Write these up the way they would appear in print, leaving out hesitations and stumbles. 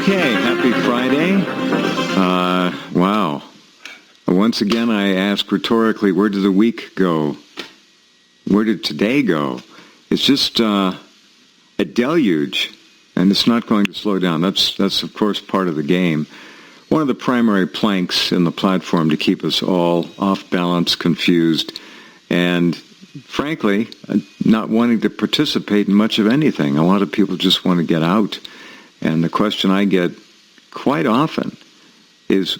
Okay, happy Friday. Wow. Once again, I ask rhetorically, where did the week go? Where did today go? It's just a deluge, and it's not going to slow down. That's of course, part of the game. One of the primary planks in the platform to keep us all off balance, confused, and frankly, not wanting to participate in much of anything. A lot of people just want to get out. And the question I get quite often is,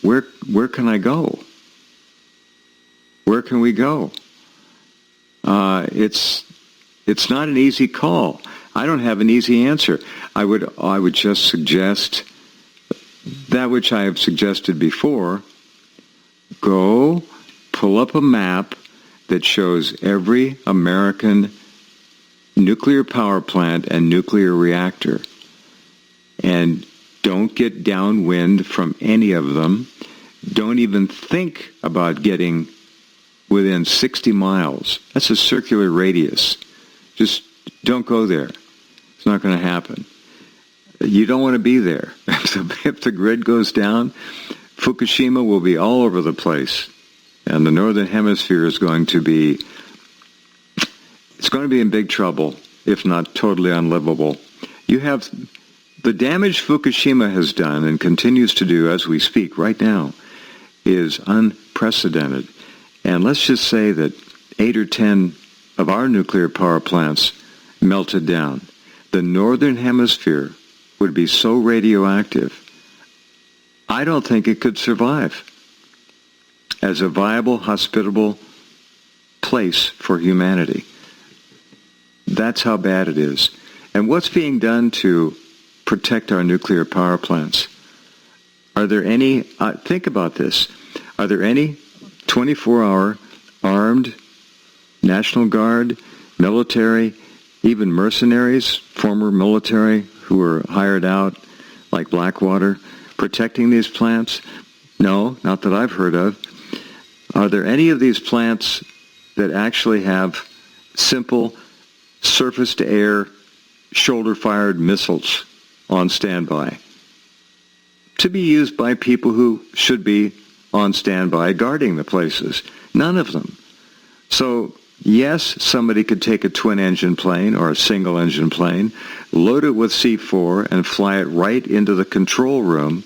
where can I go? Where can we go? It's not an easy call. I don't have an easy answer. I would just suggest that which I have suggested before. Go pull up a map that shows every American nuclear power plant and nuclear reactor. And don't get downwind from any of them. Don't even think about getting within 60 miles. That's a circular radius. Just don't go there. It's not going to happen. You don't want to be there. If the grid goes down, Fukushima will be all over the place. And the Northern Hemisphere is going to be in big trouble, if not totally unlivable. You have the damage Fukushima has done and continues to do as we speak right now is unprecedented. And let's just say that 8 or 10 of our nuclear power plants melted down. The Northern Hemisphere would be so radioactive, I don't think it could survive as a viable, hospitable place for humanity. That's how bad it is. And what's being done to protect our nuclear power plants? Are there any, think about this, are there any 24-hour armed National Guard, military, even mercenaries, former military who are hired out like Blackwater, protecting these plants? No, not that I've heard of. Are there any of these plants that actually have simple surface-to-air shoulder-fired missiles on standby to be used by people who should be on standby guarding the places? None of them. So, yes, somebody could take a twin-engine plane or a single-engine plane, load it with C4, and fly it right into the control room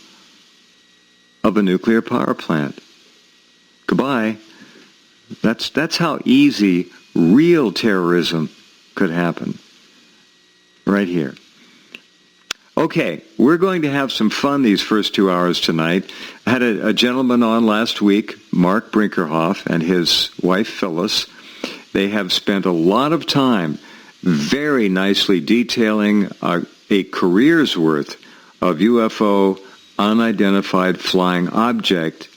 of a nuclear power plant. Goodbye. That's how easy real terrorism could happen. Right here. Okay, we're going to have some fun these first 2 hours tonight. I had a gentleman on last week, Marc Brinkerhoff, and his wife, Phyllis. They have spent a lot of time very nicely detailing a career's worth of UFO unidentified flying object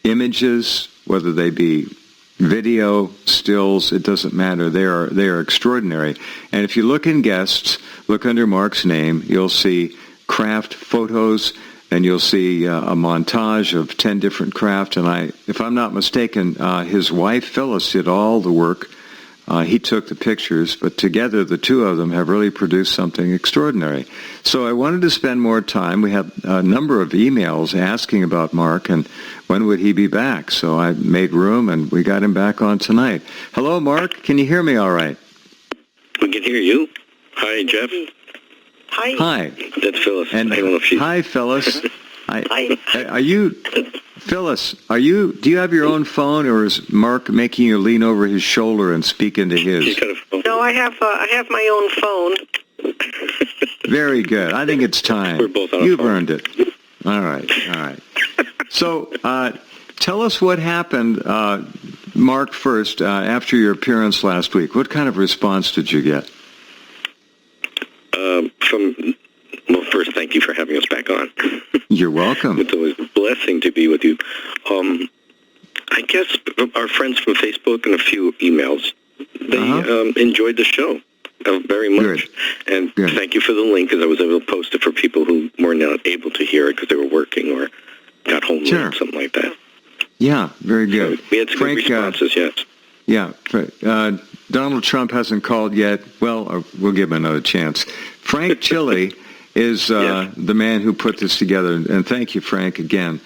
images, whether they be video, stills, it doesn't matter. They are extraordinary. And if you look in guests, look under Mark's name, you'll see craft photos, and you'll see a montage of 10 different craft. And if I'm not mistaken, his wife, Phyllis, did all the work. He took the pictures, but together the two of them have really produced something extraordinary. So I wanted to spend more time. We have a number of emails asking about Mark and when would he be back. So I made room and we got him back on tonight. Hello, Mark. Can you hear me all right? We can hear you. Hi, Jeff. Hi. Hi. That's Phyllis. And I don't know if she's... Hi, Phyllis. Hi. Are you... Phyllis, do you have your own phone, or is Mark making you lean over his shoulder and speak into his? She's got a phone. No, I have my own phone. Very good. I think it's time. We're both on a You've phone. earned it. All right. So, tell us what happened, Mark, first, after your appearance last week. What kind of response did you get? Well, first, thank you for having us back on. You're welcome. It's always a blessing to be with you. I guess our friends from Facebook and a few emails, they enjoyed the show very much. Good. And Good. Thank you for the link, because I was able to post it for people who were not able to hear it because they were working or got home late, something like that. Yeah, very good. So we had some good responses, yes. Yeah. Donald Trump hasn't called yet. Well, we'll give him another chance. Frank Chili is the man who put this together. And thank you, Frank, again.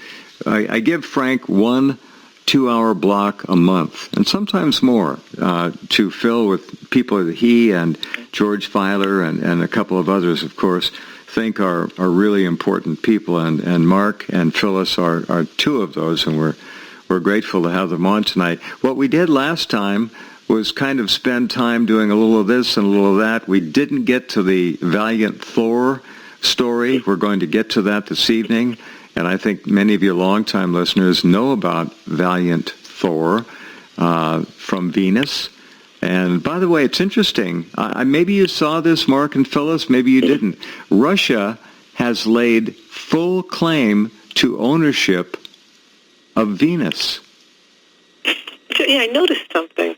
I give Frank 1 2-hour block a month, and sometimes more, to fill with people that he and George Filer and a couple of others, of course, think are really important people. And Marc and Phyllis are two of those, and we're grateful to have them on tonight. What we did last time was kind of spend time doing a little of this and a little of that. We didn't get to the Valiant Thor story. We're going to get to that this evening. And I think many of you longtime listeners know about Valiant Thor from Venus. And by the way, it's interesting. Maybe you saw this, Marc and Phyllis. Maybe you didn't. Russia has laid full claim to ownership of Venus. Yeah, I noticed something.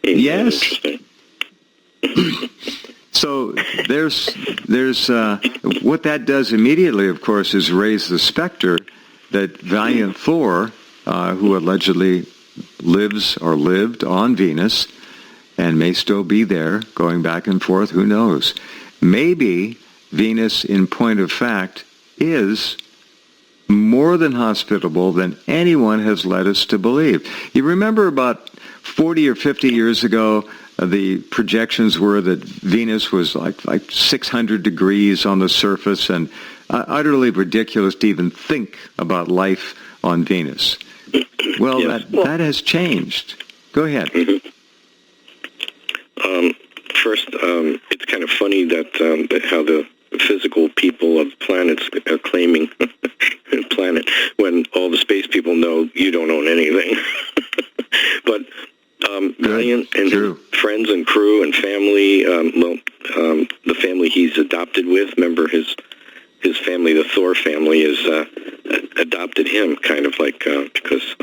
Yes. So there's what that does immediately, of course, is raise the specter that Valiant Thor, who allegedly lives or lived on Venus and may still be there, going back and forth, who knows? Maybe Venus, in point of fact, is more than hospitable than anyone has led us to believe. You remember about 40 or 50 years ago, the projections were that Venus was like 600 degrees on the surface, and utterly ridiculous to even think about life on Venus. Well, yes. that has changed. Go ahead. Mm-hmm. First, it's kind of funny that how the physical people of planets are claiming a planet when all the space people know you don't own anything. But Valiant and his friends and crew and family, the family he's adopted with, remember his family, the Thor family, is adopted him, kind of like, because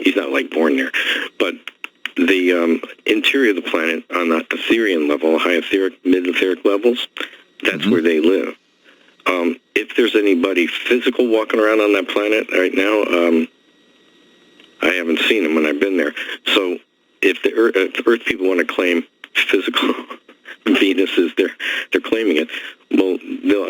he's not like born there. But the interior of the planet on the etherian level, high etheric, mid-etheric levels, that's where they live. If there's anybody physical walking around on that planet right now, I haven't seen them when I've been there. So if the Earth people want to claim physical Venus is they're claiming it, well,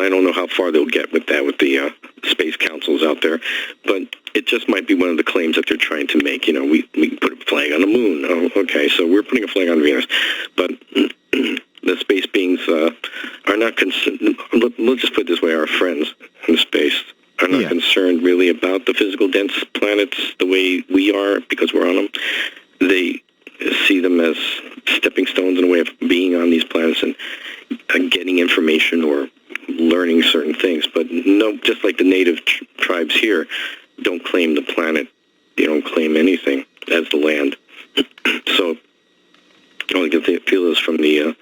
I don't know how far they'll get with that with the space councils out there, but it just might be one of the claims that they're trying to make. You know, we put a flag on the moon. Oh, okay, so we're putting a flag on Venus, but the space beings are not concerned. Let's just put it this way: our friends in space are not concerned really about the physical dense planets the way we are, because we're on them. They see them as stepping stones in a way of being on these planets and getting information or learning certain things. But no, just like the native tribes here don't claim the planet, they don't claim anything as the land. So all I can feel is from the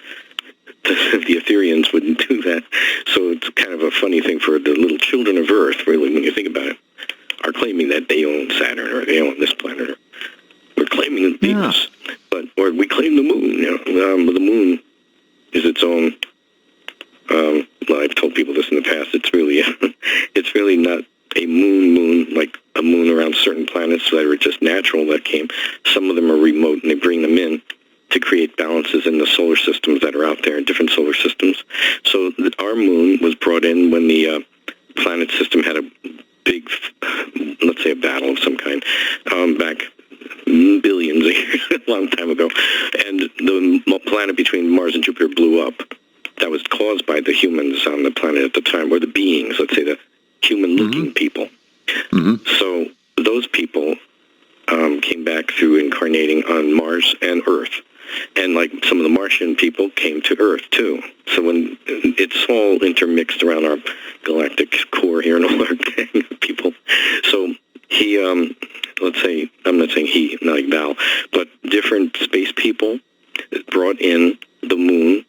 Etherians wouldn't do that. So it's kind of a funny thing for the little children of Earth, really, when you think about it, are claiming that they own Saturn or they own this planet. Or we're claiming Venus, or we claim the moon. The moon is its own. Well, I've told people this in the past. It's really not a moon like a moon around certain planets that are just natural that came. Some of them are remote, and they bring them in to create balances in the solar systems that are out there, in different solar systems. So our moon was brought in when the planet system had a big, let's say, a battle of some kind back billions of years, a long time ago. And the planet between Mars and Jupiter blew up. That was caused by the humans on the planet at the time, or the beings, let's say the human-looking people. So those people came back through incarnating on Mars and Earth. And like some of the Martian people came to Earth too. So when it's all intermixed around our galactic core here and all our people. So he, let's say, I'm not saying he, not like Val, but different space people brought in the moon,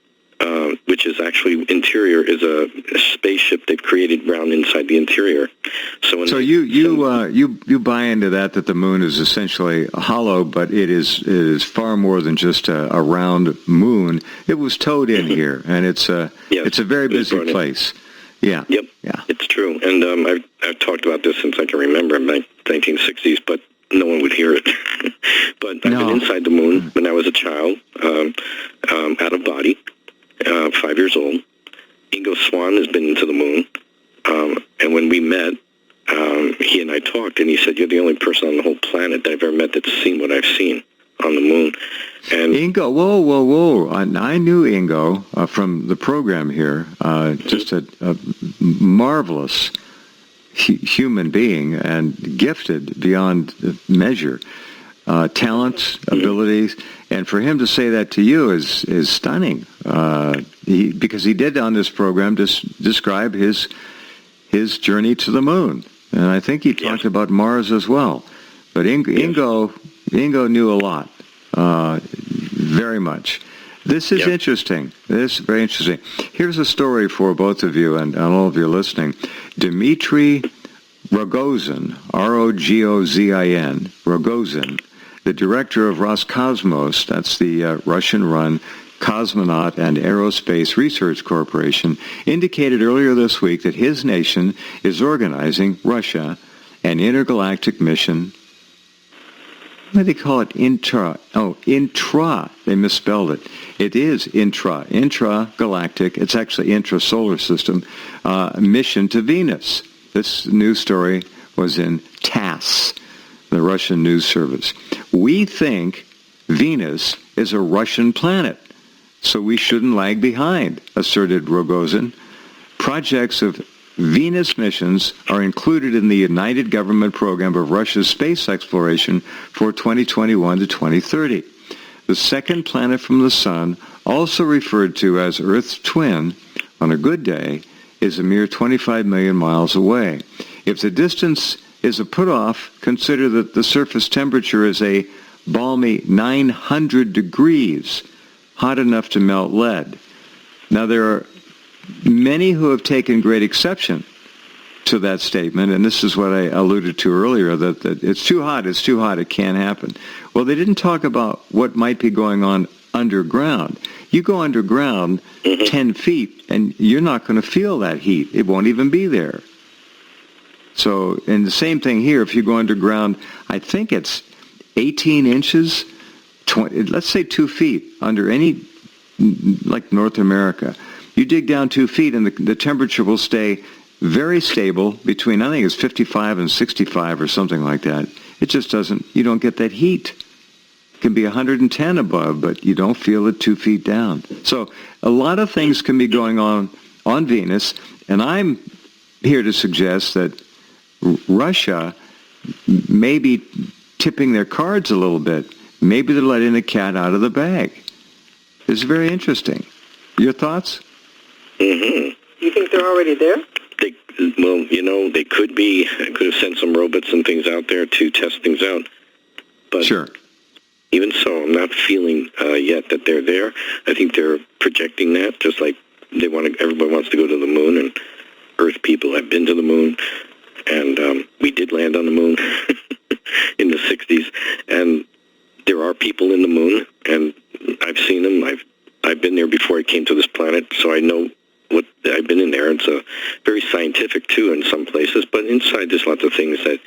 which is actually interior, is a spaceship they created round inside the interior. So you buy into that the moon is essentially hollow, but it is far more than just a round moon. It was towed in here, and it's a very busy place. Yeah. Yep. Yeah. It's true, and I've talked about this since I can remember, in the 1960s, but no one would hear it. But I've been inside the moon when I was a child, out of body, 5 years old, Ingo Swann has been to the moon, and when we met, he and I talked, and he said, "You're the only person on the whole planet that I've ever met that's seen what I've seen on the moon." And Ingo, whoa. I knew Ingo from the program here. Just a marvelous human being and gifted beyond measure. Talents, abilities, and for him to say that to you is stunning. Because he did on this program just describe his journey to the moon, and I think he talked about Mars as well. But Ingo knew a lot, very much. This is interesting. This is very interesting. Here's a story for both of you and all of you listening. Dmitry Rogozin, Rogozin, Rogozin, the director of Roscosmos, that's the Russian-run Cosmonaut and Aerospace Research Corporation, indicated earlier this week that his nation is organizing Russia an intergalactic mission. What do they call it? Intra. They misspelled it. It is intragalactic. It's actually intrasolar system mission to Venus. This news story was in TASS, the Russian news service. We think Venus is a Russian planet, so we shouldn't lag behind, asserted Rogozin. Projects of Venus missions are included in the United Government Program of Russia's space exploration for 2021 to 2030. The second planet from the Sun, also referred to as Earth's twin, on a good day, is a mere 25 million miles away. If the distance is a put-off, consider that the surface temperature is a balmy 900 degrees, hot enough to melt lead. Now, there are many who have taken great exception to that statement, and this is what I alluded to earlier, that it's too hot, it can't happen. Well, they didn't talk about what might be going on underground. You go underground 10 feet, and you're not going to feel that heat. It won't even be there. So, and the same thing here, if you go underground, I think it's 18 inches, 20, let's say 2 feet under any, like North America. You dig down 2 feet and the temperature will stay very stable between, I think it's 55 and 65 or something like that. It just doesn't, you don't get that heat. It can be 110 above, but you don't feel it 2 feet down. So a lot of things can be going on Venus, and I'm here to suggest that Russia may be tipping their cards a little bit. Maybe they're letting the cat out of the bag. It's very interesting. Your thoughts? You think they're already there? They could be. I could have sent some robots and things out there to test things out. But sure. Even so, I'm not feeling yet that they're there. I think they're projecting that, just like everybody wants to go to the moon, and Earth people have been to the moon. And we did land on the moon in the 60s. And there are people in the moon, and I've seen them. I've been there before I came to this planet, so I know what I've been in there. It's very scientific, too, in some places. But inside, there's lots of things that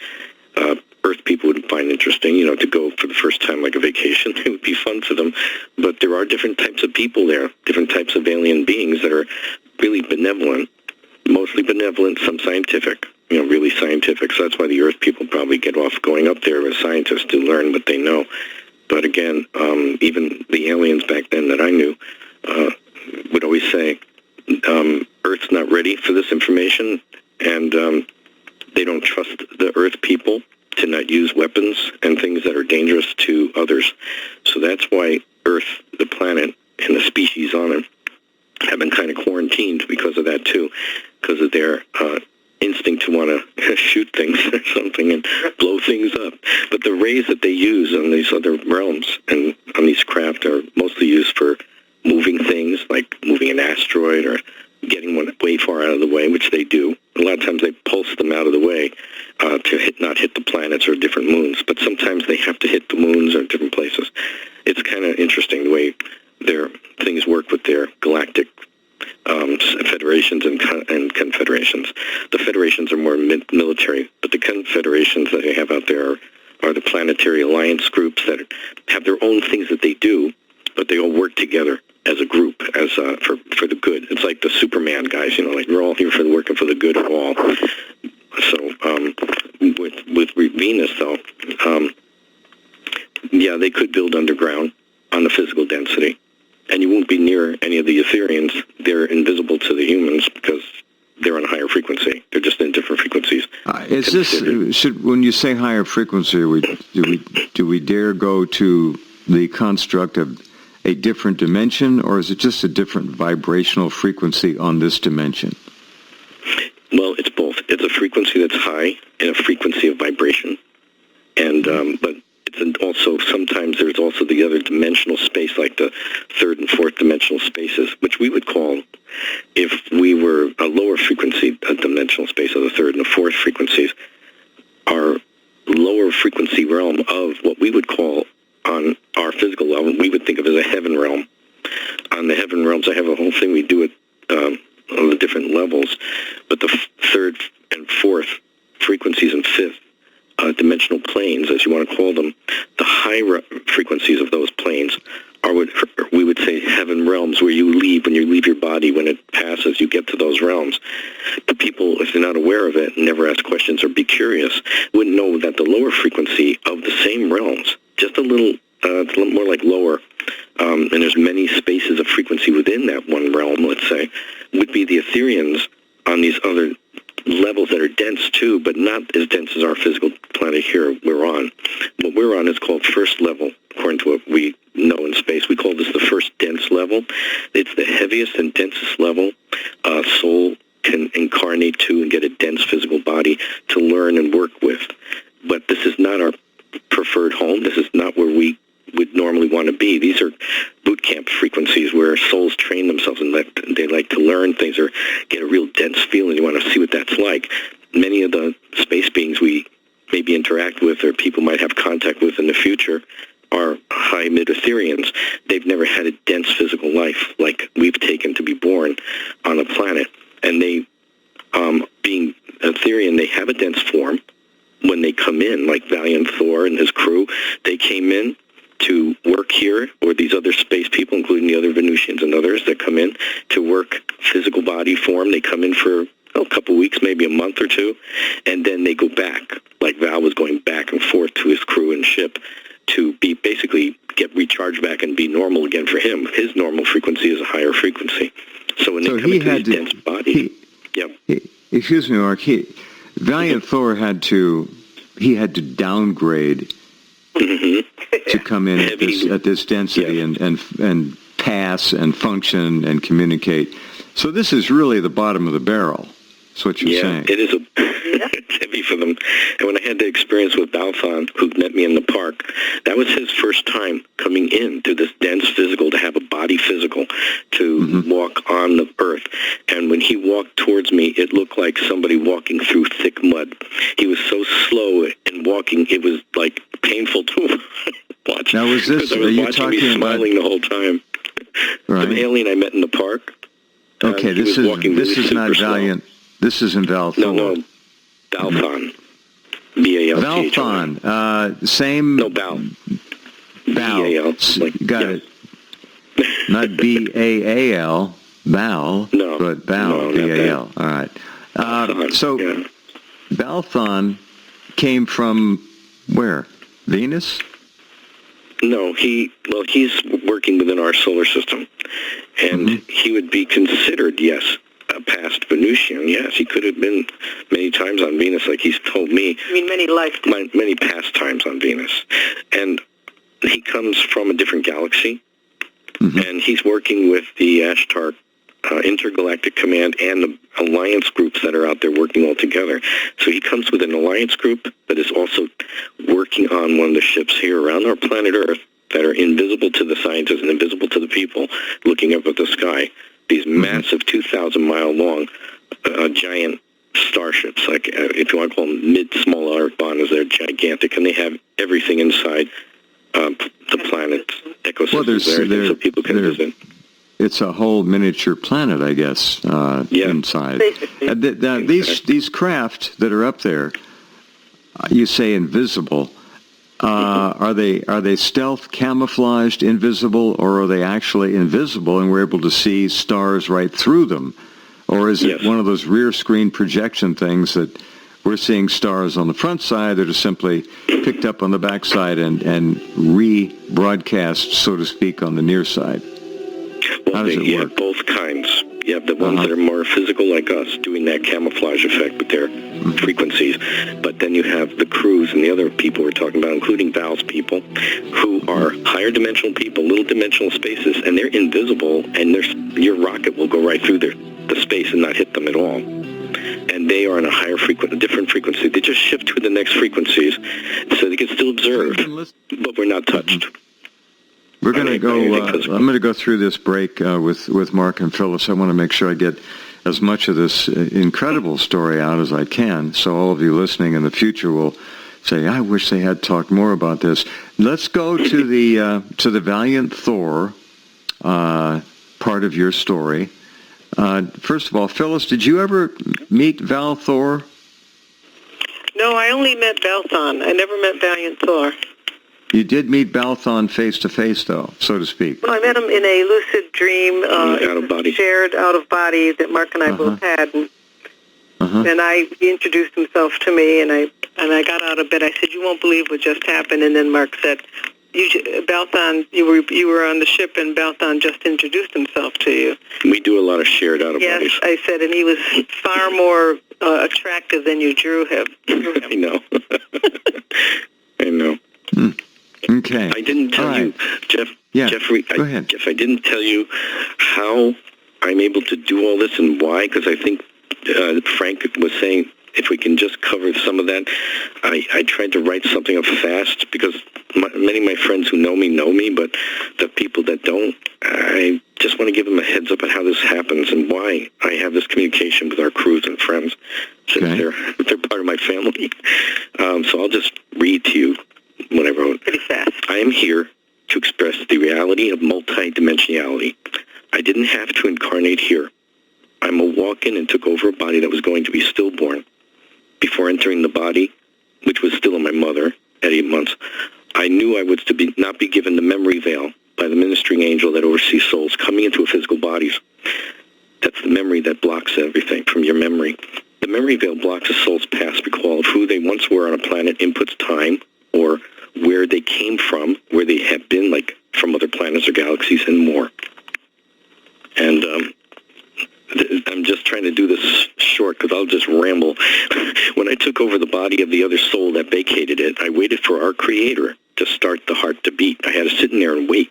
Earth people would find interesting, to go for the first time like a vacation. It would be fun for them. But there are different types of people there, different types of alien beings that are really benevolent, mostly benevolent, some scientific. Really scientific. So that's why the Earth people probably get off going up there as scientists to learn what they know. But again, even the aliens back then that I knew would always say, Earth's not ready for this information, and they don't trust the Earth people to not use weapons and things that are dangerous to others. So that's why Earth, the planet, and the species on it have been kind of quarantined because of that too, because of their instinct to want to shoot things or something and blow things up. But the rays that they use on these other realms and on these craft are mostly used for moving things, like moving an asteroid or getting one way far out of the way, which they do. A lot of times they pulse them out of the way to not hit the planets or different moons, but sometimes they have to hit the moons or different places. It's kind of interesting the way their things work with their galactic federations and confederations. The federations are more military, but the confederations that they have out there are the planetary alliance groups that have their own things that they do, but they all work together as a group, as for the good. It's like the Superman guys, like we're all here for working for the good of all. So with Venus, though, they could build underground on the physical density, and you won't be near any of the Etherians. They're invisible to the humans because they're on a higher frequency. They're just in different frequencies. When you say higher frequency, do we dare go to the construct of a different dimension, or is it just a different vibrational frequency on this dimension? Well, it's both. It's a frequency that's high and a frequency of vibration, and but it's also sometimes there's also the other dimensional space, like the third and fourth dimensional spaces, which we would call, if we were a lower frequency a dimensional space of the third and the fourth frequencies, our lower frequency realm of what we would call on our physical level, we would think of as a heaven realm. On the heaven realms, I have a whole thing we do it on the different levels, but the third and fourth frequencies and fifth dimensional planes, as you want to call them, the high frequencies of those planes are what we would say heaven realms, where you leave, when you leave your body, when it passes, you get to those realms. But people, if they're not aware of it, never ask questions or be curious, wouldn't know that the lower frequency of the same realms, just a little more like lower, and there's many spaces of frequency within that one realm, let's say, would be the Etherians on these other levels that are dense too, but not as dense as our physical planet here we're on. What we're on is called first level, according to what we know in space. We call this the first dense level. It's the heaviest and densest level a soul can incarnate to and get a dense physical body to learn and work with. But this is not our preferred home. This is not where we would normally want to be. These are boot camp frequencies where souls train themselves and they like to learn things or get a real dense feeling. You want to see what that's like. Many of the space beings we maybe interact with or people might have contact with in the future are high mid-Etherians. They've never had a dense physical life like we've taken to be born on a planet. And they, being Etherian, they have a dense form. When they come in, like Valiant Thor and his crew, they came in to work here, or these other space people, including the other Venusians and others that come in to work physical body form. They come in for a couple weeks, maybe a month or two, and then they go back, like Val was going back and forth to his crew and ship to be basically get recharged back and be normal again for him. His normal frequency is a higher frequency. So when they come into his dense body... Excuse me, Mark. Valiant Thor had to downgrade to come in at this density and pass and function and communicate. So this is really the bottom of the barrel. That's what you're saying. It is it's heavy for them. And when I had the experience with Balthon, who met me in the park, that was his first time coming in to this dense physical, to have a body physical, to walk on the earth. And when he walked towards me, it looked like somebody walking through thick mud. He was so slow in walking, it was like painful to watch. Now, was this, are you talking smiling the whole time. Right. The alien I met in the park. Okay, this is not Valiant. This isn't Val Thor. No, Balthon. B-A-L-T-H-O-N. Balthon. Same. No, Bal. Bal. B-A-L. Got it. Not B-A-A-L. Bal. No. But Bal. No, B-A-L. All right. Balthon came from where? Venus? No, he's working within our solar system. And he would be considered, yes, a past Venusian. Yes, he could have been many times on Venus, like he's told me. I mean, many lifetimes. Many past times on Venus. And he comes from a different galaxy. And he's working with the Ashtar Intergalactic Command and the alliance groups that are out there working all together. So he comes with an alliance group that is also working on one of the ships here around our planet Earth that are invisible to the scientists and invisible to the people looking up at the sky. These massive 2,000-mile long giant starships, like if you want to call them mid-small arc bonders, they're gigantic, and they have everything inside the planet's ecosystem so people can visit. It's a whole miniature planet, I guess, inside. These craft that are up there, you say invisible. Are they stealth, camouflaged, invisible, or are they actually invisible and we're able to see stars right through them? Or is it one of those rear screen projection things that we're seeing stars on the front side that are simply picked up on the back side and re-broadcast, so to speak, on the near side? Well, How does it you work? have both kinds. You have the ones that are more physical, like us, doing that camouflage effect with their frequencies. But then you have the crews and the other people we're talking about, including Val's people, who are higher dimensional people, little dimensional spaces, and they're invisible, and your rocket will go right through the space and not hit them at all. And they are on a higher different frequency. They just shift to the next frequencies, so they can still observe, but we're not touched. We're going to go. I'm going to go through this break with Marc and Phyllis. I want to make sure I get as much of this incredible story out as I can, so all of you listening in the future will say, "I wish they had talked more about this." Let's go to the Valiant Thor part of your story. First of all, Phyllis, did you ever meet Val Thor? No, I only met Balthon. I never met Valiant Thor. You did meet Balthon face-to-face, though, so to speak. Well, I met him in a lucid dream, out-of-body. shared out-of-body that Mark and I both had. And he introduced himself to me, and I got out of bed. I said, "You won't believe what just happened." And then Mark said, "Balthon, you were on the ship, and Balthon just introduced himself to you." We do a lot of shared out-of-bodies. Yes, I said, and he was far more attractive than you drew him. I know. I know. Okay. I didn't tell you, Jeff. Yeah. Jeffrey. Go ahead. Jeff, I didn't tell you how I'm able to do all this and why, because I think Frank was saying if we can just cover some of that. I tried to write something up fast because many of my friends who know me, but the people that don't, I just want to give them a heads up on how this happens and why I have this communication with our crews and friends, since they're part of my family. So I'll just read to you what I wrote. Pretty fast. I am here to express the reality of multidimensionality. I didn't have to incarnate here. I'm a walk-in and took over a body that was going to be stillborn. Before entering the body, which was still in my mother at 8 months, I knew I was to not be given the memory veil by the ministering angel that oversees souls coming into a physical bodies. That's the memory that blocks everything from your memory. The memory veil blocks a soul's past recall of who they once were on a planet, inputs time, or where they came from, where they have been, like from other planets or galaxies, and more. And I'm just trying to do this short because I'll just ramble. When I took over the body of the other soul that vacated it, I waited for our Creator to start the heart to beat. I had to sit in there and wait.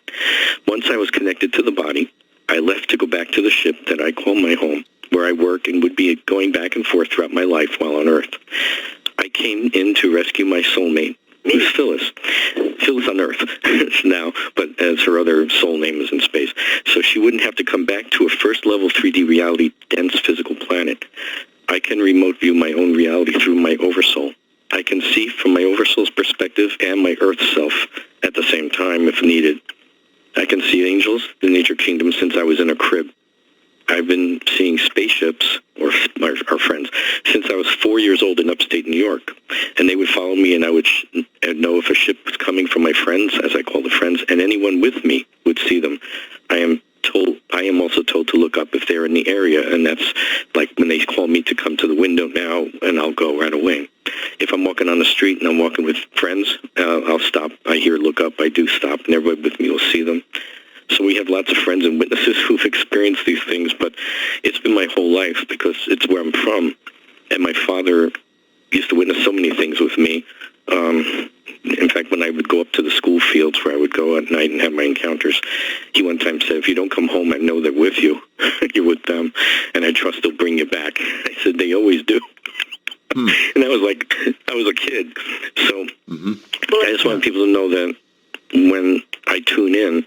Once I was connected to the body, I left to go back to the ship that I call my home, where I work and would be going back and forth throughout my life while on Earth. I came in to rescue my soulmate, who's Phyllis. Phyllis on Earth now, but as her other soul name is in space. So she wouldn't have to come back to a first-level 3D reality, dense physical planet. I can remote view my own reality through my oversoul. I can see from my oversoul's perspective and my Earth self at the same time if needed. I can see angels, the nature kingdom, since I was in a crib. I've been seeing spaceships, or our friends, since I was 4 years old in upstate New York. And they would follow me, and I would know if a ship was coming from my friends, as I call the friends, and anyone with me would see them. I am also told to look up if they're in the area, and that's like when they call me to come to the window now, and I'll go right away. If I'm walking on the street and I'm walking with friends, I'll stop. I hear look up, I do stop, and everybody with me will see them. So we have lots of friends and witnesses who've experienced these things, but it's been my whole life because it's where I'm from. And my father used to witness so many things with me. In fact, when I would go up to the school fields where I would go at night and have my encounters, he one time said, if you don't come home, I know they're with you. You're with them, and I trust they'll bring you back. I said, they always do. And I was a kid. So I just want people to know that when I tune in,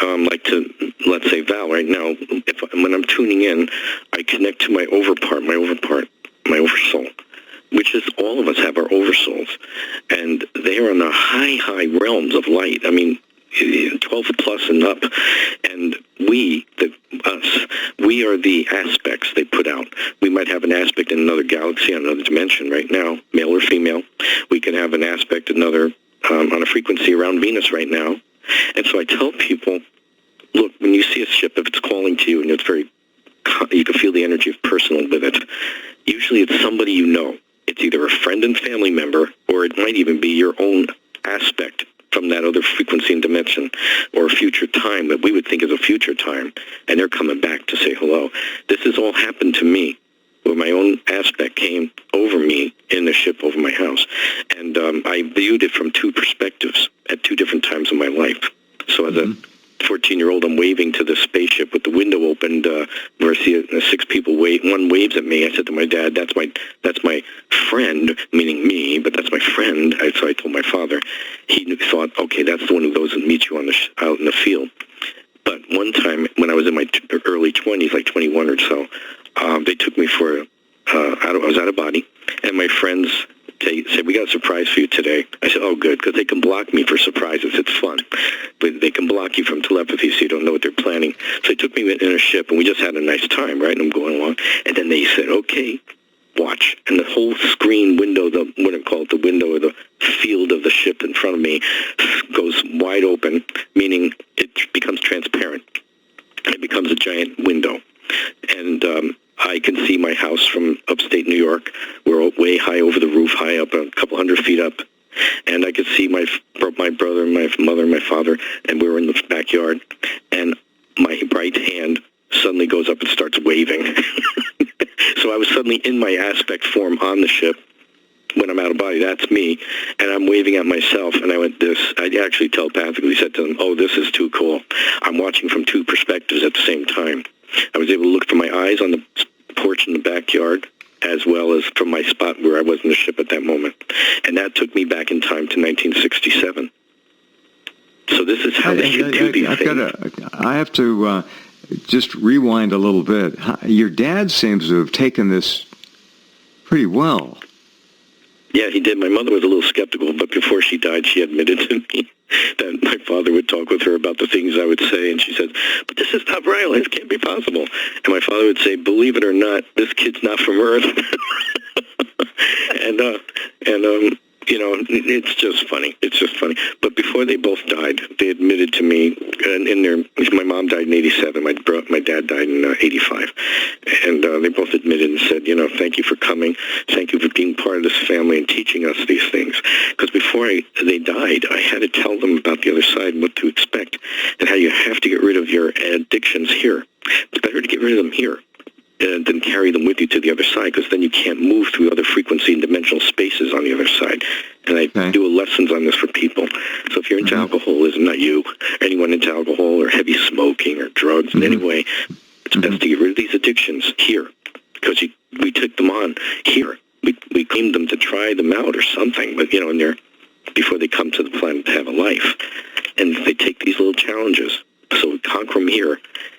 like to, let's say Val right now, when I'm tuning in, I connect to my overpart, my oversoul, which is all of us have our oversouls, and they are in the high realms of light. I mean, 12 plus and up, and we are the aspects they put out. We might have an aspect in another galaxy, another dimension right now, male or female. We can have an aspect in another on a frequency around Venus right now. And so I tell people, look, when you see a ship, if it's calling to you and it's you can feel the energy of personal with it, usually it's somebody you know. It's either a friend and family member, or it might even be your own aspect from that other frequency and dimension, or a future time that we would think is a future time, and they're coming back to say hello. This has all happened to me, where my own aspect came over me in the ship over my house. And I viewed it from two perspectives at two different times in my life. So as a 14-year-old, I'm waving to the spaceship with the window opened, where I see 6 people one waves at me. I said to my dad, that's my friend, meaning me, but that's my friend. So I told my father. He thought, okay, that's the one who goes and meets you out in the field. But one time when I was in my early 20s, like 21 or so, they took me for, I was out of body, and my friends said, we got a surprise for you today. I said, oh, good, because they can block me for surprises. It's fun. But they can block you from telepathy, so you don't know what they're planning. So they took me in a ship, and we just had a nice time, right? And I'm going along. And then they said, okay, watch. And the whole screen window, the window or the field of the ship in front of me goes wide open, meaning it becomes transparent. And it becomes a giant window. And I can see my house from upstate New York. We're way high over the roof, high up, a couple 100 feet up. And I could see my brother, my mother, my father, and we were in the backyard. And my right hand suddenly goes up and starts waving. So I was suddenly in my aspect form on the ship. When I'm out of body, that's me. And I'm waving at myself. And I actually telepathically said to them, oh, this is too cool. I'm watching from two perspectives at the same time. I was able to look from my eyes on the porch in the backyard, as well as from my spot where I was in the ship at that moment. And that took me back in time to 1967. So this is how they can do these things. I have to just rewind a little bit. Your dad seems to have taken this pretty well. Yeah, he did. My mother was a little skeptical, but before she died, she admitted to me that my father would talk with her about the things I would say, and she said, but this is not real. It can't be possible. And my father would say, believe it or not, this kid's not from Earth. and it's just funny. It's just funny. But before they both died, they admitted to me, my mom died in 87, my dad died in 85. And they both admitted and said, thank you for coming. Thank you for being part of this family and teaching us these things. Because before they died, I had to tell them about the other side, what to expect, and how you have to get rid of your addictions here. It's better to get rid of them here than carry them with you to the other side, because then you can't move through other frequency and dimensional spaces on the other side. And I do lessons on this for people. So if you're into alcoholism, not you, anyone into alcohol or heavy smoking or drugs in any way, it's best to get rid of these addictions here, because we took them on here. We claimed them to try them out or something, but, and they're before they come to the planet to have a life. And they take these little challenges. So conquer them here.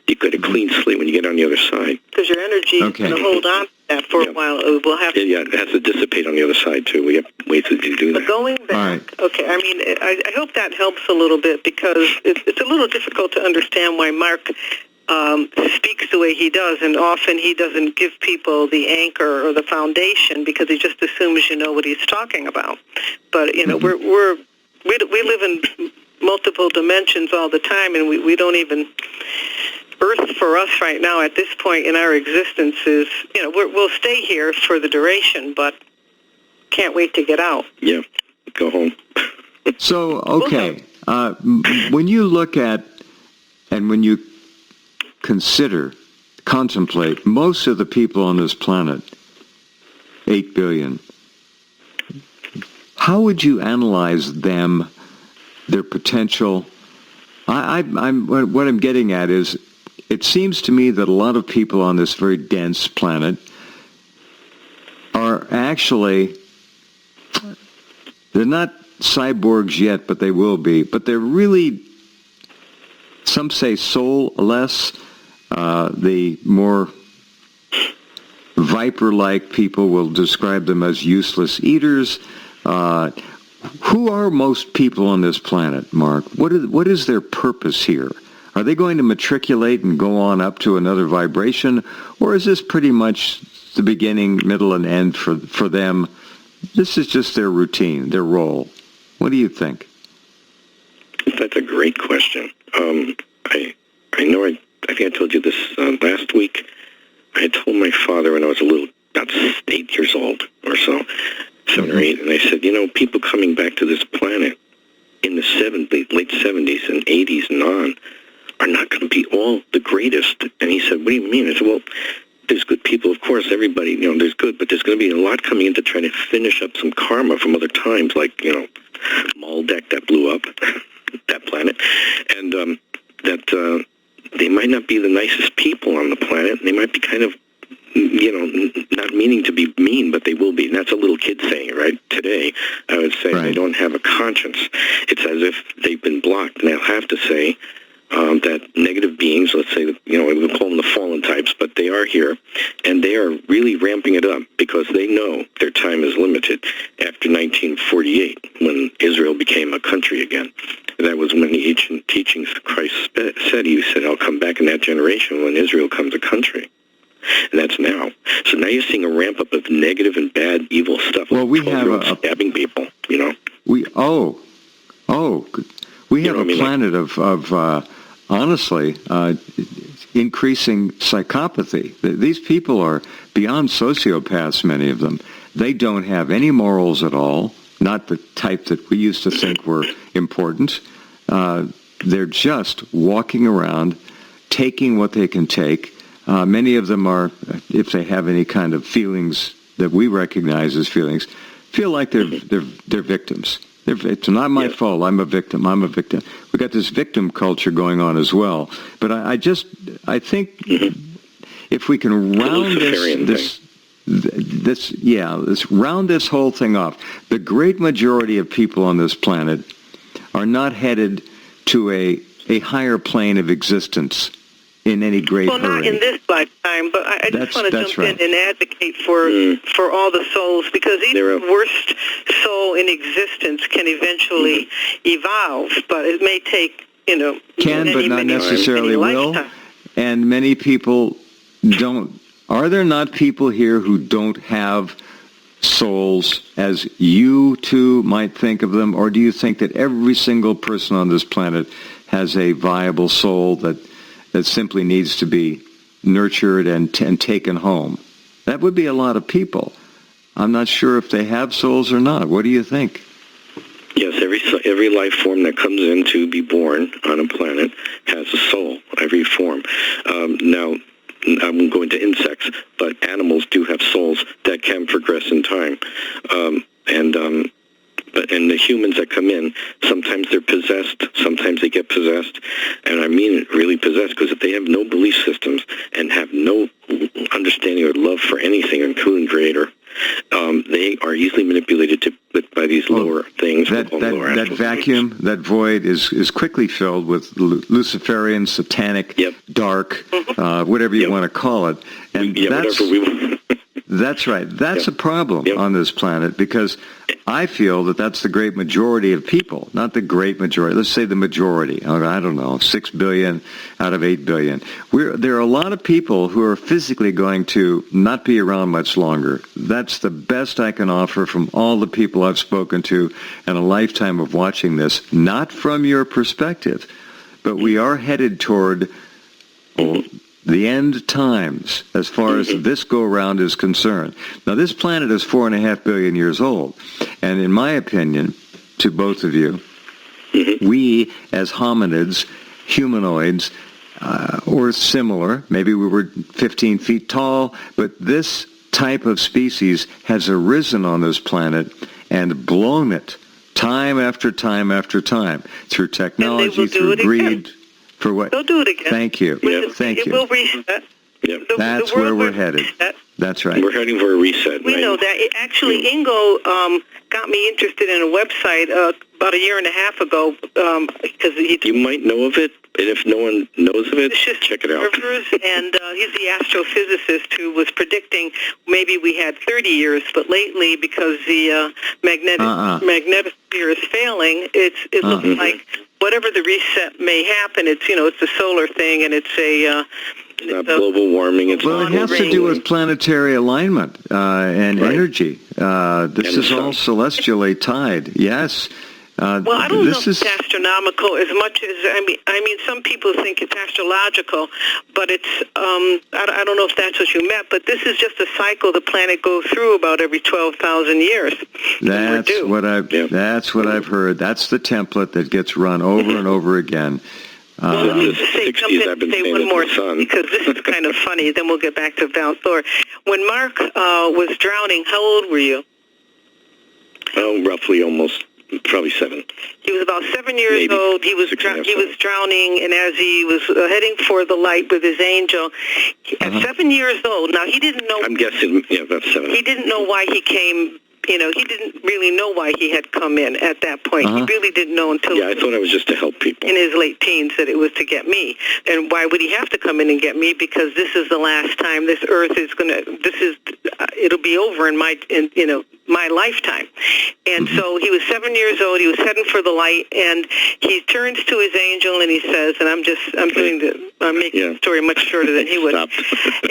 You get a clean slate when you get on the other side. Because your energy is going to hold on to that for a while. We'll have to... Yeah, it has to dissipate on the other side, too. We have ways to do that. But going back, okay, I mean, I hope that helps a little bit, because it's a little difficult to understand why Mark speaks the way he does, and often he doesn't give people the anchor or the foundation, because he just assumes you know what he's talking about. But, we live in multiple dimensions all the time, and we don't even... Earth for us right now at this point in our existence is, we'll stay here for the duration, but can't wait to get out. Yeah, go home. So, okay, when you look at and when you contemplate most of the people on this planet, 8 billion, how would you analyze them, their potential? What I'm getting at is, it seems to me that a lot of people on this very dense planet are actually, they're not cyborgs yet, but they will be. But they're really, some say soulless. The more viper-like people will describe them as useless eaters. Who are most people on this planet, Mark? What is their purpose here? Are they going to matriculate and go on up to another vibration? Or is this pretty much the beginning, middle, and end for them? This is just their routine, their role. What do you think? That's a great question. I know I think I told you this last week. I told my father when I was about 8 years old or so, 7 or 8, and I said, people coming back to this planet in the late 70s and 80s and on are not going to be all the greatest. And he said, what do you mean? I said, well, there's good people, of course, everybody, there's good, but there's going to be a lot coming in to try to finish up some karma from other times, like, Maldek that blew up, that planet, and that they might not be the nicest people on the planet. They might be kind of, not meaning to be mean, but they will be. And that's a little kid saying, right? Today, I would say they don't have a conscience. It's as if they've been blocked. And I'll have to say that negative beings, let's say, we call them the fallen types, but they are here, and they are really ramping it up because they know their time is limited after 1948, when Israel became a country again. That was when the ancient teachings of Christ said, he said, I'll come back in that generation when Israel comes a country. And that's now. So now you're seeing a ramp up of negative and bad, evil stuff. Well, we have stabbing people, We have a planet of honestly, increasing psychopathy. These people are beyond sociopaths, many of them. They don't have any morals at all, not the type that we used to think were important. They're just walking around, taking what they can take. Many of them are, if they have any kind of feelings that we recognize as feelings, feel like they're victims. It's not my fault. I'm a victim. We've got this victim culture going on as well. But I think if we can round round this whole thing off, the great majority of people on this planet are not headed to a higher plane of existence in any great hurry. Well, not in this lifetime, but I just want to jump in and advocate for all the souls, because even the worst soul in existence can eventually evolve, but it may take, but not necessarily will. And many people don't. Are there not people here who don't have souls as you two might think of them, or do you think that every single person on this planet has a viable soul that simply needs to be nurtured and taken home? That would be a lot of people. I'm not sure if they have souls or not. What do you think? Yes, every life form that comes in to be born on a planet has a soul, every form. Now, I won't go into insects, but animals do have souls that can progress in time. And the humans that come in, sometimes they're possessed, sometimes they get possessed, and I mean it, really possessed, because if they have no belief systems and have no understanding or love for anything, including Creator, they are easily manipulated by these lower things. That vacuum, that void is quickly filled with Luciferian, satanic, dark, whatever you want to call it. And whatever we want. That's right. That's a problem on this planet, because I feel that that's the great majority of people, not the great majority. Let's say the majority. I don't know, 6 billion out of 8 billion. There are a lot of people who are physically going to not be around much longer. That's the best I can offer from all the people I've spoken to in a lifetime of watching this, not from your perspective, but we are headed toward the end times, as far as this go-around is concerned. Now, this planet is 4.5 billion years old, and in my opinion, to both of you, we as hominids, humanoids, or similar, maybe we were 15 feet tall, but this type of species has arisen on this planet and blown it time after time after time through technology, through greed. For what? They'll do it again. Thank you. Thank you. It will reset. That's where we're headed. That's right. We're heading for a reset. We know that. Actually, Ingo got me interested in a website about a year and a half ago. Because you might know of it, and if no one knows of it, check it out. And he's the astrophysicist who was predicting maybe we had 30 years, but lately, because the magnetosphere is failing, it looks like whatever the reset may happen, it's a solar thing, and it's not global warming. It has to do with planetary alignment and energy. This is all celestially tied. Yes, Well, I don't know if it's astronomical as much as, I mean, some people think it's astrological, but it's, I don't know if that's what you meant, but this is just a cycle the planet goes through about every 12,000 years. That's what I've heard. That's the template that gets run over and over again. Well, let me say one more thing, because this is kind of funny. Then we'll get back to Val Thor. When Mark was drowning, how old were you? Oh, roughly probably 7. He was about 7 years old. He was drowning, and as he was heading for the light with his angel, at 7 years old. Now he didn't know. I'm guessing, about 7. He didn't know why he came. He didn't really know why he had come in at that point. He really didn't know until... Yeah, I thought it was just to help people. In his late teens that it was to get me. And why would he have to come in and get me? Because this is the last time this earth is going to... it'll be over in my lifetime. And so he was 7 years old. He was heading for the light, and he turns to his angel and he says, and I'm making the story much shorter than he would. And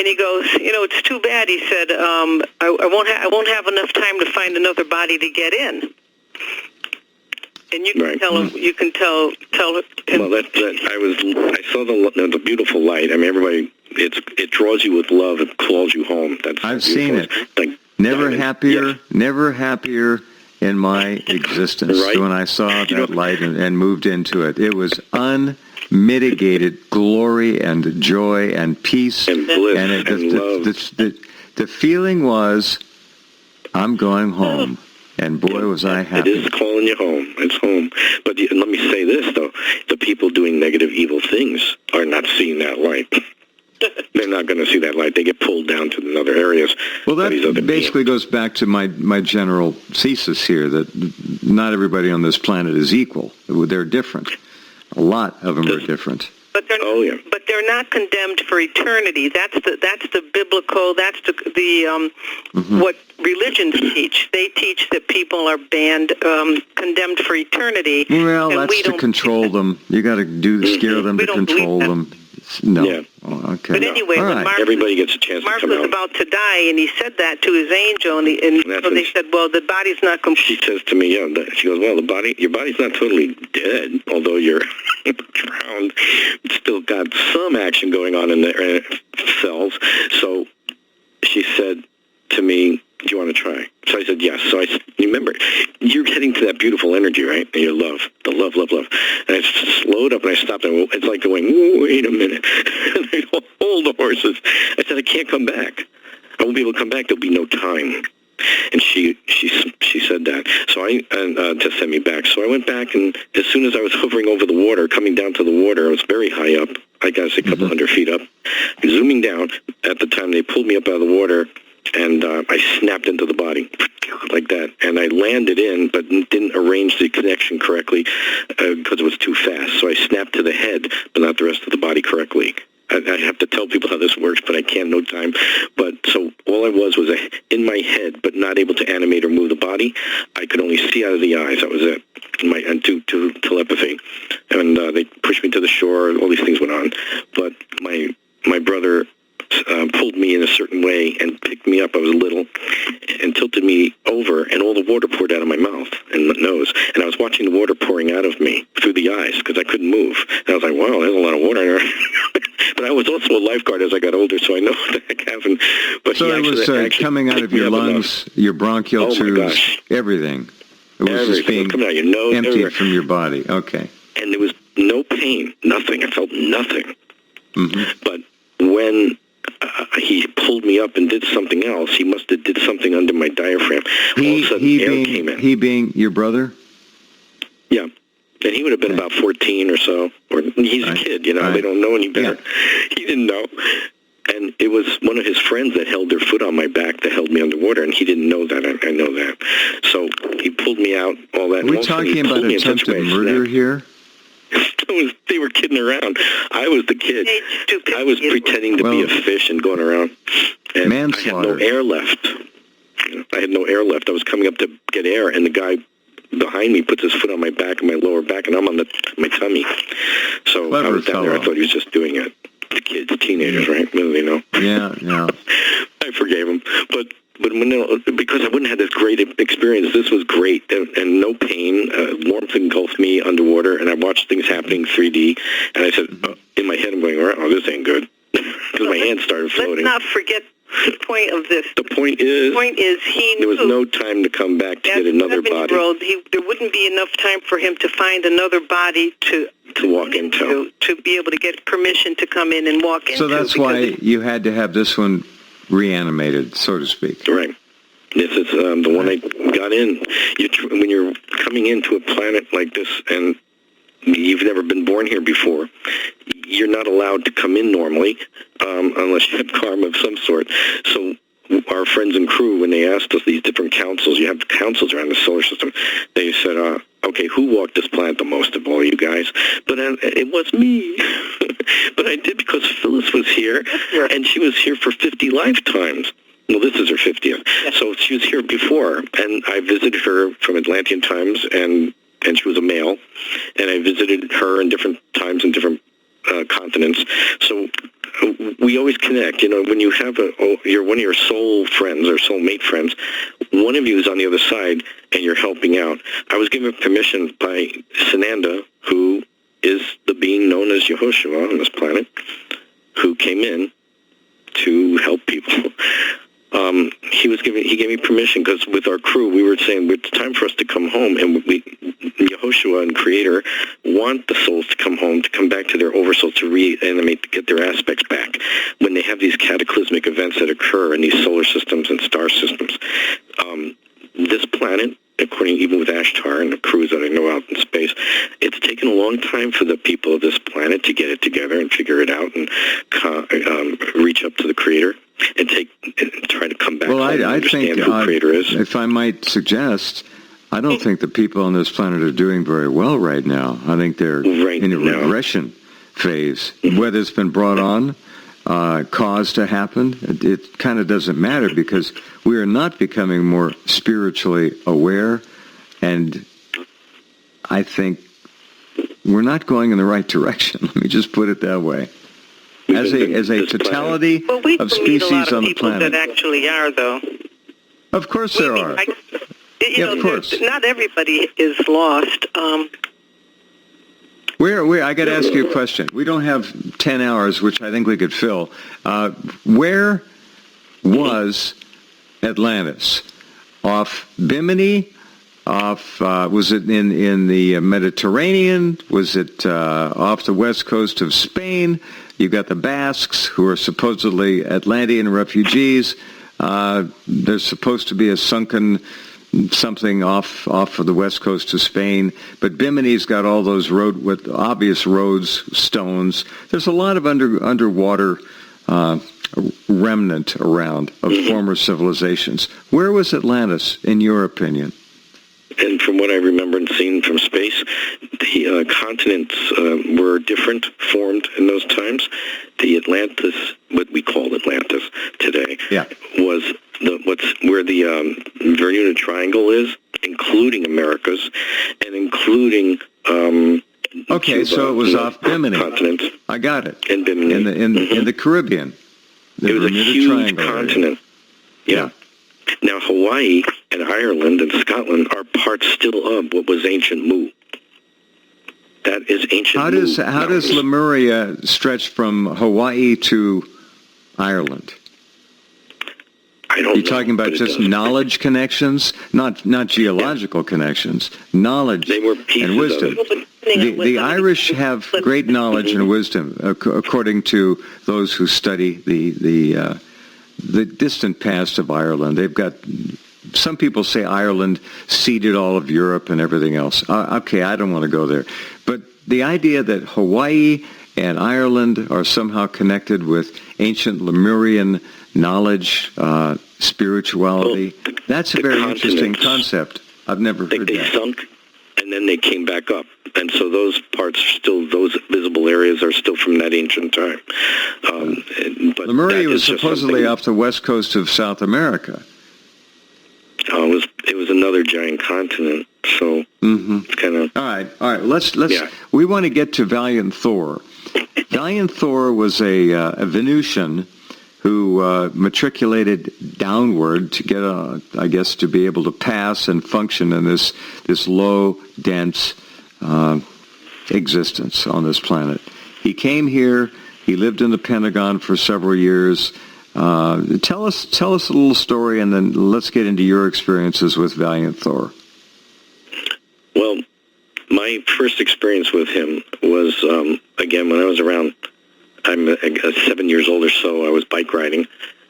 he goes, it's too bad. He said, I won't have enough time to find another body to get in. And you can tell him. You can tell him. Well, I saw the beautiful light. I mean, everybody. It draws you with love. It calls you home. I've seen it. Never happier in my existence when I saw that light and moved into it. It was unmitigated glory and joy and peace and bliss and love. The feeling was, I'm going home. And boy, was I happy. It is calling you home. It's home. But let me say this, though. The people doing negative, evil things are not seeing that light. They're not going to see that light. They get pulled down to other areas. Well, that basically goes back to my general thesis here, that not everybody on this planet is equal. They're different. A lot of them are different. But they're not condemned for eternity. That's the biblical. That's the what religions teach. They teach that people are condemned for eternity. Well, that's to control them. You got to scare them to control them. No. Yeah. Oh, okay. But anyway, when everybody gets a chance Mark to come was out. about to die, and he said that to his angel, and so they said, well, the body's not complete. She says to me, she goes, well, your body's not totally dead, although you're drowned. It's still got some action going on in the cells. So she said to me, do you want to try? So I said, yes. So remember, you're getting to that beautiful energy, right? And your love, the love. And I slowed up and I stopped, and it's like going, wait a minute. And I go, hold the horses. I said, I can't come back. I won't be able to come back. There'll be no time. And she said that. So to send me back. So I went back, and as soon as I was hovering over the water, coming down to the water, I was very high up. I guess a couple hundred feet up. Zooming down, at the time they pulled me up out of the water, and I snapped into the body like that. And I landed in, but didn't arrange the connection correctly because it was too fast. So I snapped to the head, but not the rest of the body correctly. I have to tell people how this works, but I can't, no time. But so all I was in my head, but not able to animate or move the body. I could only see out of the eyes. That was it. And to telepathy. And they pushed me to the shore. All these things went on. But my brother pulled me in a certain way and picked me up. I was little, and tilted me over, and all the water poured out of my mouth and my nose. And I was watching the water pouring out of me through the eyes because I couldn't move. And I was like, wow, there's a lot of water in there. But I was also a lifeguard as I got older, so I know what the heck happened. But so it was coming out of your lungs, your bronchial tubes, everything. It was just being coming out your nose, emptied everywhere. From your body. Okay. And there was no pain, nothing. I felt nothing. But when he pulled me up and did something else, he must have did something under my diaphragm. All of a sudden, air came in. He being your brother? Yeah. And he would have been about 14 or so. Or he's a kid, They don't know any better. Yeah. He didn't know. And it was one of his friends that held their foot on my back that held me underwater, and he didn't know that. I know that. So he pulled me out, all that. Are we talking about attempted murder here? They were kidding around. I was the kid. I was pretending to be a fish and going around. And manslaughter. I had no air left. I was coming up to get air, and the guy behind me puts his foot on my back and my lower back, and I'm on my tummy. So Clever I was down there. I thought he was just doing it. The kids, teenagers, right? Really, Yeah. I forgave him. But But because I wouldn't have this great experience, this was great, and no pain. Warmth engulfed me underwater, and I watched things happening 3D, and I said, in my head, I'm going, oh, this ain't good, because my hands started floating. Let's not forget the point of this. The point is he knew there was no time to come back to get another body. There wouldn't be enough time for him to find another body to walk into, to be able to get permission to come in and walk into. So that's why you had to have this one reanimated, so to speak. Right. This is the one I got in. When you're coming into a planet like this and you've never been born here before, you're not allowed to come in normally unless you have karma of some sort. So our friends and crew, when they asked us these different councils, you have councils around the solar system, they said, okay, who walked this planet the most of all you guys? But it was me. But I did because Phyllis was here, and she was here for 50 lifetimes. Well, this is her 50th. Yes. So she was here before, and I visited her from Atlantean times, and she was a male, and I visited her in different times in different continents. So we always connect. You know, when you have you're one of your soul friends or soulmate friends, one of you is on the other side, and you're helping out. I was given permission by Sananda, who is the being known as Yehoshua on this planet, who came in to help people. He gave me permission because with our crew we were saying it's time for us to come home, and Yehoshua and Creator want the souls to come home, to come back to their oversoul, to reanimate, to get their aspects back when they have these cataclysmic events that occur in these solar systems and star systems. This planet, according even with Ashtar and the crews that I know out in space, it's taken a long time for the people of this planet to get it together and figure it out and reach up to the Creator and try to come back home and understand who Creator is. If I might suggest, I don't think the people on this planet are doing very well right now. I think they're in a regression phase. Mm-hmm. Whether it's been brought on, caused to happen, it kind of doesn't matter because we are not becoming more spiritually aware, and I think we're not going in the right direction. Let me just put it that way. As a totality of species on the planet. That actually are, though. Of course there are. Of course. Not everybody is lost. I got to ask you a question. We don't have 10 hours, which I think we could fill. Where was Atlantis? Off Bimini? Was it in the Mediterranean? Was it off the west coast of Spain? You've got the Basques, who are supposedly Atlantean refugees. There's supposed to be a sunken something off of the west coast of Spain. But Bimini's got all those with obvious roads, stones. There's a lot of underwater remnant around of former civilizations. Where was Atlantis, in your opinion? And from what I remember and seen from space, the continents were different, formed in those times. The Atlantis, what we call Atlantis today, was where the Bermuda Triangle is, including Americas, and including okay, Cuba, so it was off Bimini. Continent. I got it. In Bimini. In the Caribbean. It was a huge continent. Yeah. Now, Hawaii and Ireland and Scotland are parts still of what was ancient Mu. That is ancient Mu. How does Lemuria stretch from Hawaii to Ireland? I don't know. You're talking about just knowledge connections, not geological connections, knowledge and wisdom. The Irish have great knowledge and wisdom, according to those who study the distant past of Ireland. They've got, some people say Ireland seeded all of Europe and everything else. Okay, I don't want to go there. But the idea that Hawaii and Ireland are somehow connected with ancient Lemurian knowledge, spirituality, that's a very interesting concept. I've never heard that. They sunk, and then they came back up. And so those parts are still, those visible areas are still from that ancient time. But Lemuria was supposedly off the west coast of South America. It was another giant continent. So it's kind of... All right. Let's. We want to get to Valiant Thor. Valiant Thor was a Venusian who matriculated downward to get, I guess, to be able to pass and function in this low, dense existence on this planet. He came here. He lived in the Pentagon for several years. Tell us a little story, and then let's get into your experiences with Valiant Thor. Well, my first experience with him was, again, when I was around, I'm 7 years old or so, I was bike riding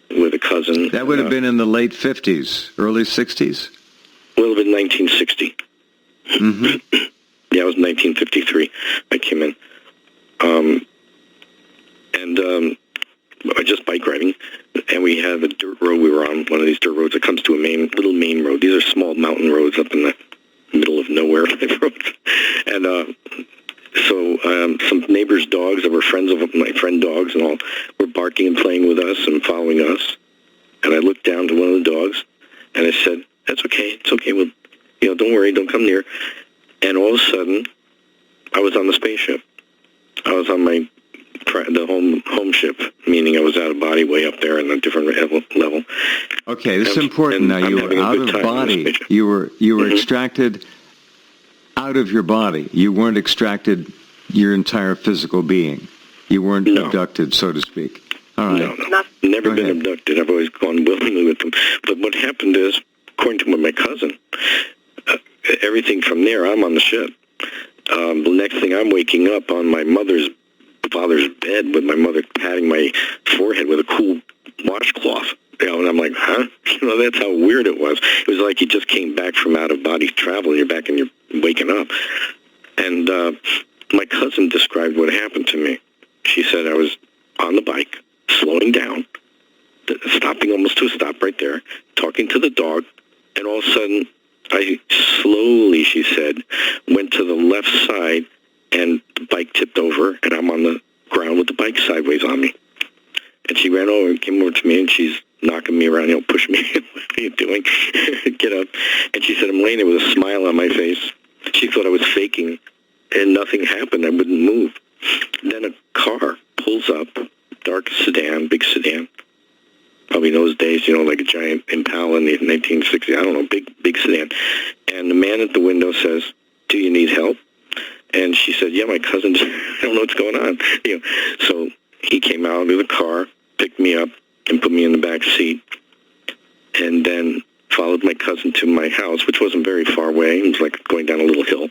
with a cousin. That would have been in the late 50s, early 60s? Well, it would have been 1960. Mm-hmm. Yeah, it was 1953 I came in. I just bike riding, and we had a dirt road. We were on one of these dirt roads that comes to a little main road. These are small mountain roads up in the middle of nowhere type roads. And so some neighbors' dogs that were friends of my friend dogs and all were barking and playing with us and following us. And I looked down to one of the dogs, and I said, "That's okay. It's okay. Well, don't worry. Don't come near." And all of a sudden, I was on the spaceship. I was on the home ship, meaning I was out of body way up there in a different level. Okay, this is important. Now, you were out of body. You were extracted out of your body. You weren't extracted your entire physical being. You weren't abducted, so to speak. All right. No. Never been abducted. I've always gone willingly with them. But what happened is, according to my cousin, everything from there, I'm on the ship. The next thing, I'm waking up on my father's bed with my mother patting my forehead with a cool washcloth. And I'm like, huh? That's how weird it was. It was like you just came back from out-of-body travel, and you're back and you're waking up. And my cousin described what happened to me. She said I was on the bike, slowing down, stopping almost to a stop right there, talking to the dog, and all of a sudden, I slowly, she said, went to the left side, and the bike tipped over, and I'm on the ground with the bike sideways on me. And she ran over and came over to me, and she's knocking me around, pushing me. What are you doing? Get up. And she said, I'm laying there with a smile on my face. She thought I was faking, and nothing happened. I wouldn't move. Then a car pulls up, dark sedan, big sedan. Probably in those days, like a giant Impala in the 1960s. I don't know, big sedan. And the man at the window says, "Do you need help?" And she said, "Yeah, my cousin, I don't know what's going on." So he came out of the car, picked me up, and put me in the back seat, and then followed my cousin to my house, which wasn't very far away. It was like going down a little hill.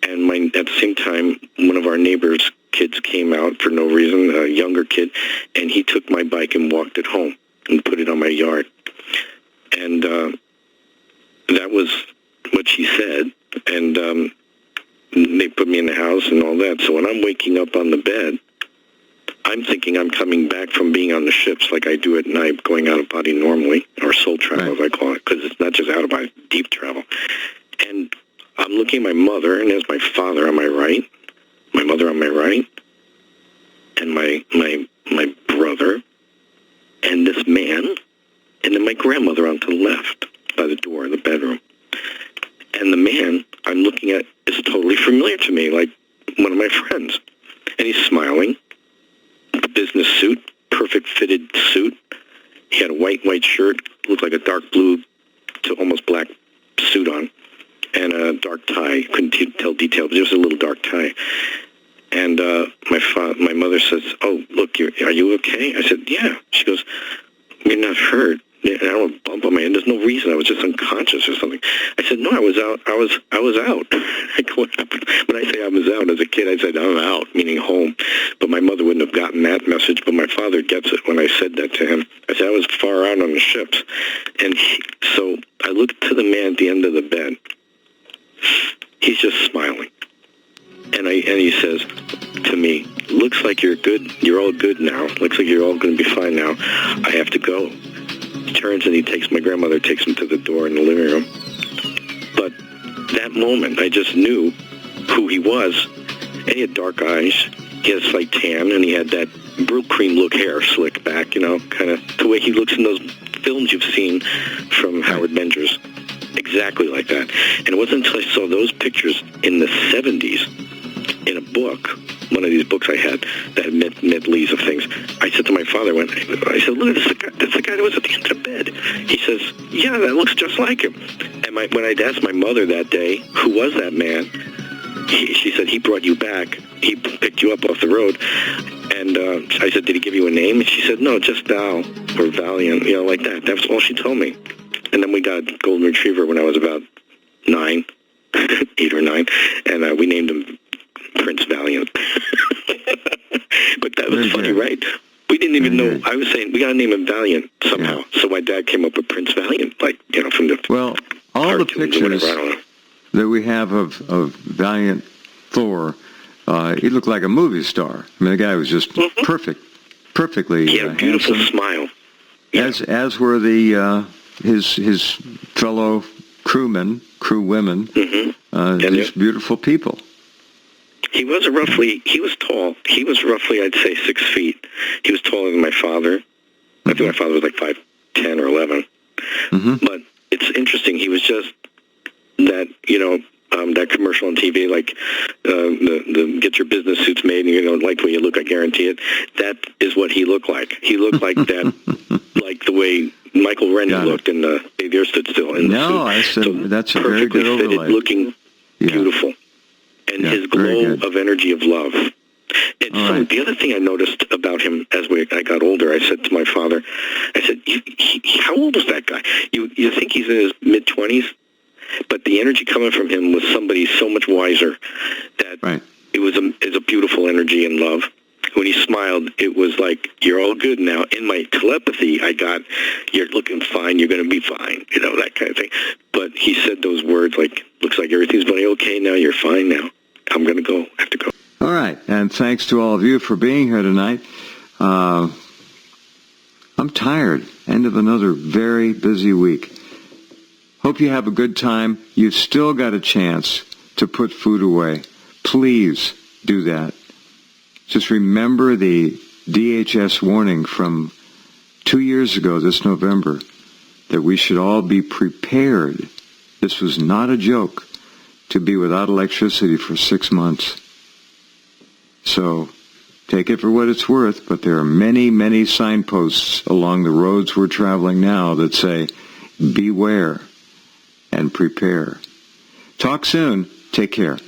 And at the same time, one of our neighbors' kids came out for no reason, a younger kid, and he took my bike and walked it home and put it on my yard. And that was what she said. And they put me in the house and all that. So when I'm waking up on the bed, I'm thinking I'm coming back from being on the ships like I do at night, going out of body normally, or soul travel, as I call it, because it's not just out of body, deep travel. And I'm looking at my mother, and there's my father on my right, my mother on my right, and my brother, and this man, and then my grandmother on to the left by the door in the bedroom. And the man I'm looking at is totally familiar to me, like one of my friends. And he's smiling, business suit, perfect fitted suit. He had a white shirt, looked like a dark blue to almost black suit on, and a dark tie. Couldn't tell detail, but just a little dark tie. And my mother says, "Oh, look, are you okay?" I said, "Yeah." She goes, "You're not hurt." I don't have a bump on my head. There's no reason. I was just unconscious or something. I said, "No, I was out. I was out." Like, what happened? When I say I was out as a kid, I said I'm out, meaning home. But my mother wouldn't have gotten that message. But my father gets it when I said that to him. I said I was far out on the ships, and so I looked to the man at the end of the bed. He's just smiling, and he says to me, "Looks like you're good. You're all good now. Looks like you're all going to be fine now. I have to go." He turns and my grandmother takes him to the door in the living room. But that moment, I just knew who he was. And he had dark eyes, he had a slight tan, and he had that real cream look hair slicked back, kind of the way he looks in those films you've seen from Howard Benger's. Exactly like that. And it wasn't until I saw those pictures in the 70s in a book one of these books I had that had medleys of things. I said to my father, I said, look, that's the guy that was at the end of the bed. He says, yeah, that looks just like him. And when I'd asked my mother that day, who was that man? She said, he brought you back. He picked you up off the road. And I said, did he give you a name? And she said, no, just Val or Valiant, like that. That's all she told me. And then we got Golden Retriever when I was about 9, 8 or 9, and we named him Prince Valiant. But that was funny, right? We didn't even know. I was saying, we got to name him Valiant somehow. Yeah. So my dad came up with Prince Valiant, from the... Well, all the pictures that we have of Valiant Thor, he looked like a movie star. I mean, the guy was just perfectly he had a beautiful handsome. Smile. Yeah. As were the his fellow crew women, these beautiful people. He was tall. He was roughly, I'd say, 6 feet. He was taller than my father. I think my father was like 5'10" or 11. But it's interesting. He was just that, that commercial on TV, like the get your business suits made and you don't like the way you look, I guarantee it. That is what he looked like. He looked like that, like the way Michael Rennie looked in the Baby Earth Stood Still. I said so that's a very good overlay. Fitted, looking beautiful. And his glow of energy of love. The other thing I noticed about him as I got older, I said to my father, I said, how old is that guy? You think he's in his mid-20s? But the energy coming from him was somebody so much wiser that it was a beautiful energy and love. When he smiled, it was like, you're all good now. In my telepathy, I got, you're looking fine, you're going to be fine, that kind of thing. But he said those words like, looks like everything's going okay now, you're fine now. I'm going to go. I have to go. All right. And thanks to all of you for being here tonight. I'm tired. End of another very busy week. Hope you have a good time. You've still got a chance to put food away. Please do that. Just remember the DHS warning from 2 years ago this November that we should all be prepared. This was not a joke to be without electricity for 6 months. So take it for what it's worth, but there are many, many signposts along the roads we're traveling now that say, beware and prepare. Talk soon. Take care.